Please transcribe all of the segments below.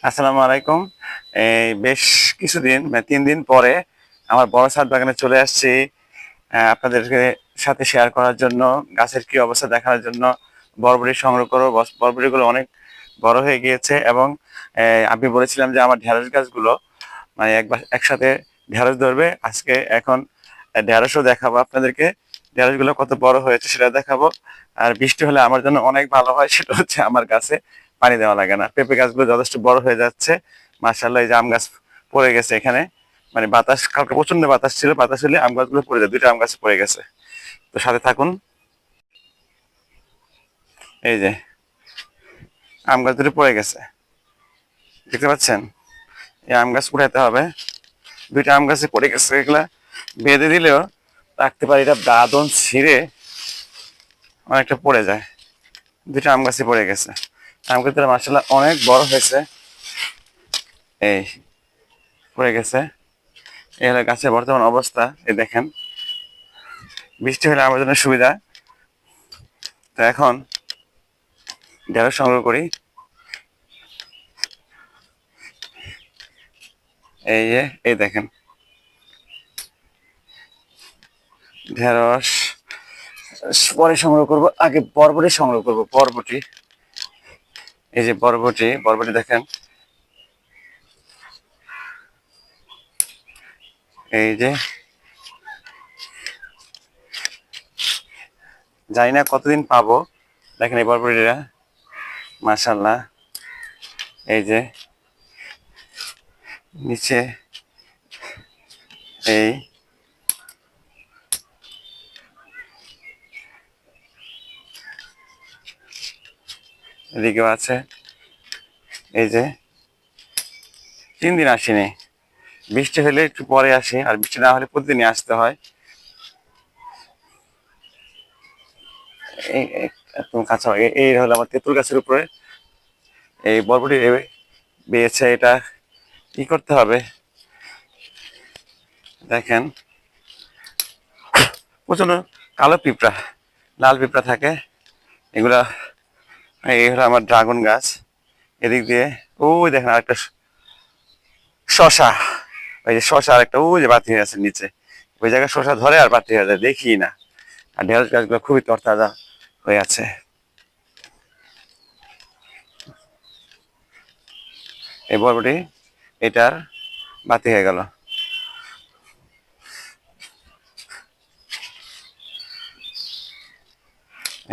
আসসালামু আলাইকুম। এই বেশ কিছুদিন 3 দিন পরে আমার বড় ছাদ বাগানে চলে আসছি আপনাদেরকে সাথে শেয়ার করার জন্য, গাছের কি অবস্থা দেখানোর জন্য। বরবটি সংগ্রহ করবো, বরবটিগুলো অনেক বড় হয়ে গিয়েছে এবং আমি বলেছিলাম যে আমার ঢেঁড়স গাছগুলো মানে একসাথে ঢেঁড়স ধরবে। আজকে এখন ঢেঁড়সও দেখাবো আপনাদেরকে, ঢেঁড়সগুলো কত বড় হয়েছে সেটা দেখাবো। আর বৃষ্টি হলে আমার জন্য অনেক ভালো হয়, সেটা হচ্ছে আমার গাছে পানি দেওয়া লাগে না। পেঁপে গাছগুলো যথেষ্ট বড় হয়ে যাচ্ছে মাশাআল্লাহ। এই যে আম গাছ পড়ে গেছে এখানে, মানে বাতাস, কালকে প্রচন্ড বাতাস ছিল, বাতাস হলে আম গাছগুলো পড়ে যায়, দুইটা আম গাছ পড়ে গেছে। তো সাথে থাকুন। এই যে আম গাছ দুটো পড়ে গেছে, দেখতে পাচ্ছেন? এই আম গাছ উঠাতে হবে, দুইটা আম গাছে পড়ে গেছে। এগুলা বেঁধে দিলেও রাখতে পারি, এটা দাদন ছিঁড়ে অনেকটা পড়ে যায়। দুইটা আম গাছে পড়ে গেছে। আম গাছটা মাশাআল্লাহ অনেক বড় হয়েছে। এই পড়ে গেছে, এই হলো গাছের বর্তমান অবস্থা। এই দেখেন, বৃষ্টি হলে আমার জন্য সুবিধা। তো এখন ঢেঁড়স সংগ্রহ করি। এই যে এই দেখেন ঢেঁড়স পরে সংগ্রহ করব, আগে বরবটি সংগ্রহ করব। বরবটি, এই যে বরবটি, বরবটি দেখেন। এই যে জানি না কতদিন পাবো, দেখেন এই বরবটিটা মাশাআল্লাহ। এই যে নিচে, এই এদিকেও আছে। এই যে 3 দিন আসেনি, বৃষ্টি হলে একটু পরে আসে, আর বৃষ্টি না হলে প্রতিদিনই আসতে হয়। এই একদম কাঁচা, এই হলো আমার তেঁতুল গাছের উপরে এই বরবটি বেয়েছে। এটা কি করতে হবে দেখেন, প্রচন্ড কালো পিঁপড়া, লাল পিঁপড়া থাকে এগুলা। এই হলো আমার ড্রাগন গাছ, এদিক দিয়ে ওই দেখেন আরেকটা শশা। ওই যে শশা আরেকটা ওই যে বাতি হয়ে আছে নিচে, ওই জায়গায় শশা ধরে আর বাতি হয়ে যায়, দেখি না। আর ঢেঁড়স গাছগুলো খুবই তরতাজা হয়ে আছে। এই বরবটি এটার বাতি হয়ে গেল।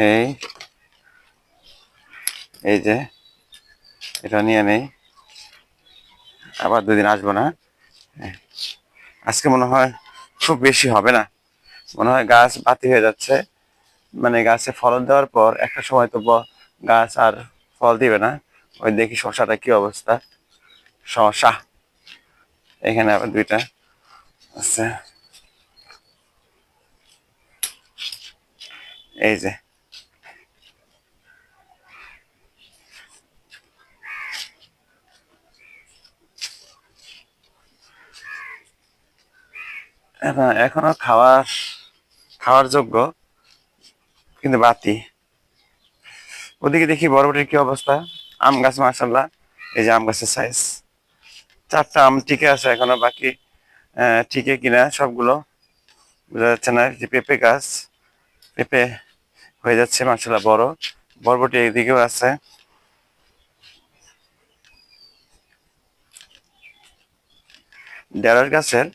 এই এই যে এটা নিয়ে নেই, আবার 2 দিন আসবো না। আজকে মনে হয় খুব বেশি হবে না, মনে হয় গাছ বাতি হয়ে যাচ্ছে। মানে গাছে ফলন দেওয়ার পর একটা সময় তো গাছ আর ফল দিবে না। ওই দেখি শশাটা কি অবস্থা। শশা এখানে আবার 2টা আছে। এই যে এখনো খাওয়ার খাওয়ার যোগ্য, কিন্তু বাতি। ওদিকে দেখি বরবটির কি অবস্থা। আম গাছ মাশাআল্লাহ, এই যে আম গাছের সাইজ, 4টা আম টিকে আছে এখনো, বাকি টিকে কিনা সবগুলো বোঝা যাচ্ছে না। যে পেঁপে গাছ, পেঁপে হয়ে যাচ্ছে মাশাআল্লাহ বড়। বরবটি এইদিকেও আছে। ঢেঁড়স গাছের,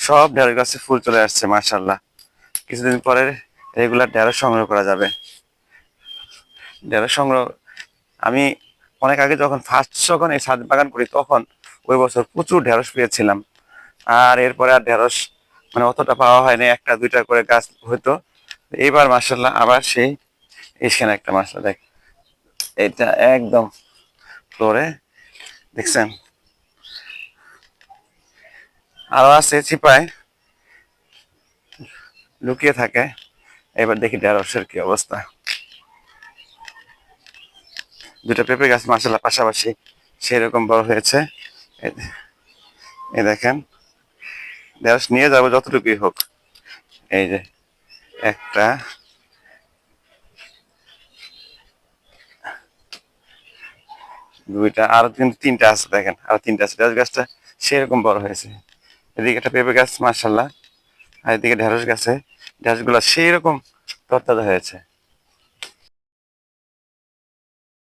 সব ঢেঁড়স গাছে ফুল চলে আসছে মাশাআল্লাহ। কিছুদিন পরে রেগুলার ঢেঁড়স সংগ্রহ করা যাবে। ঢেঁড়স সংগ্রহ আমি অনেক আগে যখন ফার্স্ট যখন এই ছাদ বাগান করি, তখন ওই বছর প্রচুর ঢেঁড়স পেয়েছিলাম। আর এরপরে আর ঢেঁড়স মানে অতটা পাওয়া হয়নি, 1টা 2টা করে গাছ হতো। এইবার মাশাআল্লাহ আবার সেই এখানে একটা মাশাআল্লাহ দেখ, এটা একদম ফ্লোরে, দেখছেন? আরো আছে চিপায় লুকিয়ে থাকে। এবার দেখি ঢেঁড়সের কি অবস্থা। 2টা পেঁপে গাছ মাশাআল্লাহ পাশাপাশি সেরকম বড় হয়েছে। এই এই দেখেন, ঢেঁড়স নিয়ে যাবো যতটুকুই হোক। এই যে একটা, দুইটা, আরো কিন্তু তিনটা আছে, দেখেন আরো তিনটা আছে। ঢেঁড়স গাছটা সেরকম বড় হয়েছে। এদিকে একটা পেঁপে গাছ মাশাআল্লাহ, আর এদিকে ঢেঁড়স গাছে ঢেঁড়স গুলা সেই রকম তরতাজা হয়েছে।